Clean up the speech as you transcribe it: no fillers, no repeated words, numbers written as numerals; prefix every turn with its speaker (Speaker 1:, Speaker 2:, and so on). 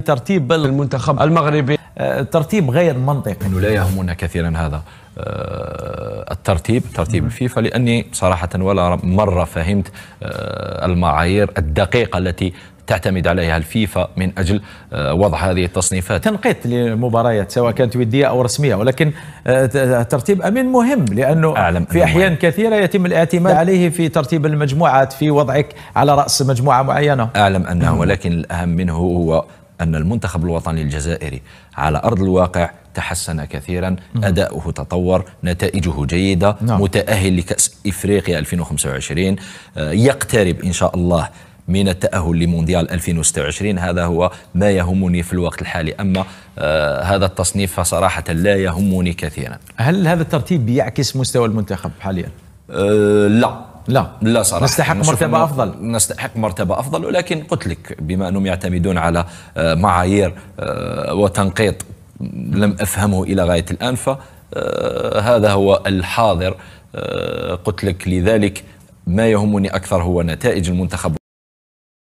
Speaker 1: ترتيب المنتخب المغربي ترتيب غير منطقي.
Speaker 2: إنه لا يهمنا كثيرا هذا ترتيب الفيفا، لأني صراحة ولا مرة فهمت المعايير الدقيقة التي تعتمد عليها الفيفا من أجل وضع هذه التصنيفات.
Speaker 1: تنقيط لمباريات سواء كانت ودية أو رسمية، ولكن ترتيب أمين مهم، لأنه في أحيان كثيرة يتم الاعتماد عليه في ترتيب المجموعات، في وضعك على رأس مجموعة معينة.
Speaker 2: أعلم أنه، ولكن الأهم منه هو أن المنتخب الوطني الجزائري على أرض الواقع تحسن كثيرا، أداؤه تطور، نتائجه جيدة، متأهل لكأس إفريقيا 2025، يقترب إن شاء الله من التأهل لمونديال 2026. هذا هو ما يهمني في الوقت الحالي. أما هذا التصنيف فصراحة لا يهمني كثيرا.
Speaker 1: هل هذا الترتيب يعكس مستوى المنتخب حاليا؟
Speaker 2: لا صراحة.
Speaker 1: نستحق
Speaker 2: مرتبة أفضل، ولكن قلت لك بما أنهم يعتمدون على معايير وتنقيط لم أفهمه إلى غاية الآن، فهذا هو الحاضر. قلت لك لذلك ما يهمني أكثر هو نتائج المنتخب.